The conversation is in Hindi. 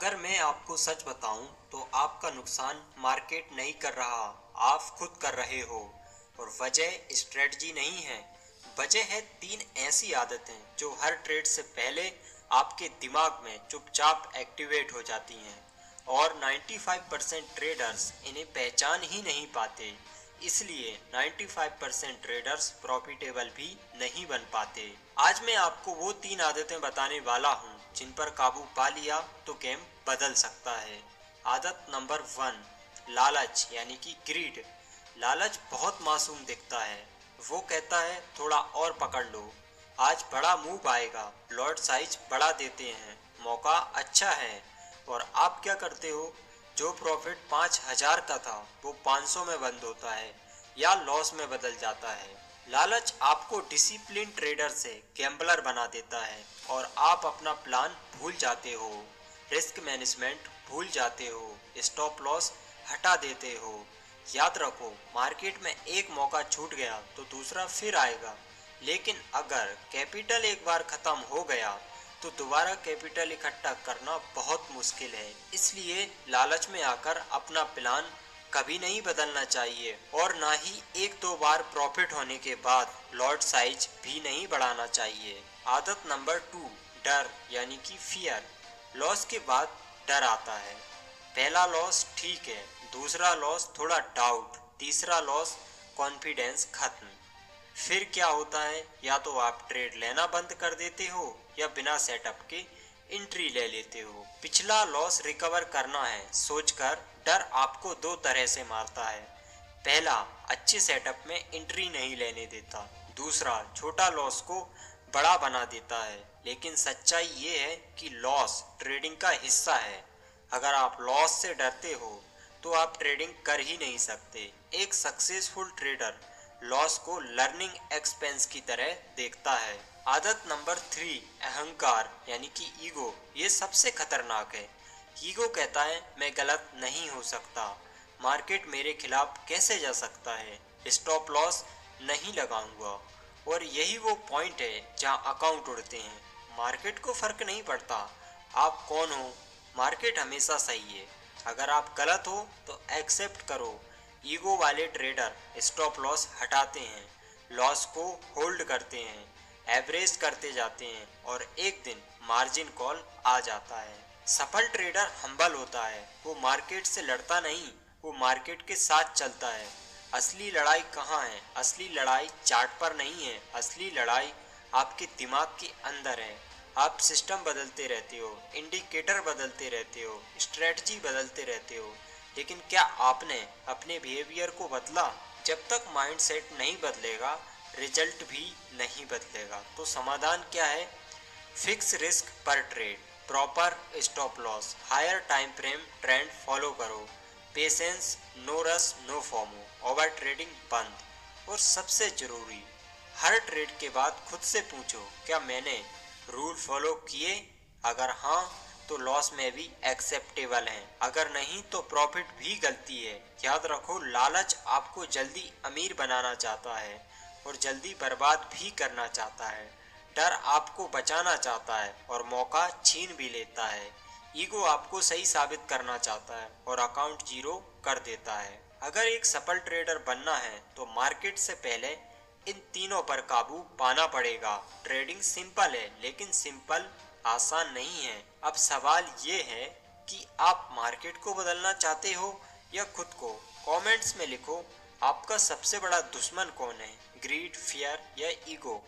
अगर मैं आपको सच बताऊं तो आपका नुकसान मार्केट नहीं कर रहा, आप खुद कर रहे हो। और वजह स्ट्रेटजी नहीं है, वजह है तीन ऐसी आदतें जो हर ट्रेड से पहले आपके दिमाग में चुपचाप एक्टिवेट हो जाती हैं और 95% ट्रेडर्स इन्हें पहचान ही नहीं पाते। इसलिए 95% ट्रेडर्स प्रॉफिटेबल भी नहीं बन पाते। आज मैं आपको वो तीन आदतें बताने वाला हूँ जिन पर काबू पा लिया तो गेम बदल सकता है। आदत नंबर 1, लालच यानी कि ग्रीड। लालच बहुत मासूम दिखता है। वो कहता है थोड़ा और पकड़ लो, आज बड़ा मूव आएगा, लॉट साइज बढ़ा देते हैं, मौका अच्छा है। और आप क्या करते हो? जो प्रॉफिट 5,000 का था वो 500 में बंद होता है या लॉस में बदल जाता है। लालच आपको डिसिप्लिन ट्रेडर से गैम्बलर बना देता है और आप अपना प्लान भूल जाते हो, रिस्क मैनेजमेंट भूल जाते हो, स्टॉप लॉस हटा देते हो। याद रखो, मार्केट में एक मौका छूट गया तो दूसरा फिर आएगा, लेकिन अगर कैपिटल एक बार खत्म हो गया तो दोबारा कैपिटल इकट्ठा करना बहुत मुश्किल है। इसलिए लालच में आकर अपना प्लान कभी नहीं बदलना चाहिए और ना ही एक दो बार प्रॉफिट होने के बाद लॉट साइज भी नहीं बढ़ाना चाहिए। आदत नंबर 2, डर यानी कि फियर। लॉस के बाद डर आता है। पहला लॉस ठीक है, दूसरा लॉस थोड़ा डाउट, तीसरा लॉस कॉन्फिडेंस खत्म। फिर क्या होता है, या तो आप ट्रेड लेना बंद कर देते हो या बिना सेटअप के एंट्री ले लेते हो। पिछला लॉस रिकवर करना है सोचकर डर आपको दो तरह से मारता है। पहला, अच्छे सेटअप में एंट्री नहीं लेने देता। दूसरा, छोटा लॉस को बड़ा बना देता है। लेकिन सच्चाई ये है कि लॉस ट्रेडिंग का हिस्सा है। अगर आप लॉस से डरते हो तो आप ट्रेडिंग कर ही नहीं सकते। एक सक्सेसफुल ट्रेडर लॉस को लर्निंग एक्सपेंस की तरह देखता है। आदत नंबर 3, अहंकार यानी कि ईगो। ये सबसे खतरनाक है। ईगो कहता है मैं गलत नहीं हो सकता, मार्केट मेरे खिलाफ कैसे जा सकता है, स्टॉप लॉस नहीं लगाऊंगा। और यही वो पॉइंट है जहां अकाउंट उड़ते हैं। मार्केट को फर्क नहीं पड़ता आप कौन हो, मार्केट हमेशा सही है। अगर आप गलत हो तो एक्सेप्ट करो। ईगो वाले ट्रेडर स्टॉप लॉस हटाते हैं, लॉस को होल्ड करते हैं, एवरेज करते जाते हैं और एक दिन मार्जिन कॉल आ जाता है। सफल ट्रेडर हम्बल होता है। वो मार्केट से लड़ता नहीं, वो मार्केट के साथ चलता है। असली लड़ाई कहाँ है? असली लड़ाई चार्ट पर नहीं है, असली लड़ाई आपके दिमाग के अंदर है। आप सिस्टम बदलते रहते हो, इंडिकेटर बदलते रहते हो, स्ट्रेटजी बदलते रहते हो, लेकिन क्या आपने अपने बिहेवियर को बदला? जब तक माइंडसेट नहीं बदलेगा रिजल्ट भी नहीं बदलेगा। तो समाधान क्या है? फिक्स रिस्क पर trade, proper stop loss, higher time frame, trend follow करो, patience, no rush no FOMO, over trading बंद। और सबसे जरूरी, हर ट्रेड के बाद खुद से पूछो क्या मैंने रूल फॉलो किए? अगर हाँ तो लॉस में भी एक्सेप्टेबल है, अगर नहीं तो प्रॉफिट भी गलती है। याद रखो, लालच आपको जल्दी अमीर बनाना चाहता है और जल्दी बर्बाद भी करना चाहता है। डर आपको बचाना चाहता है और मौका छीन भी लेता है। ईगो आपको सही साबित करना चाहता है और अकाउंट जीरो कर देता है। अगर एक सफल ट्रेडर बनना है तो मार्केट से पहले इन तीनों पर काबू पाना पड़ेगा। ट्रेडिंग सिंपल है लेकिन सिंपल आसान नहीं है। अब सवाल ये है कि आप मार्केट को बदलना चाहते हो या खुद को? कमेंट्स में लिखो, आपका सबसे बड़ा दुश्मन कौन है, ग्रीड, फियर या ईगो?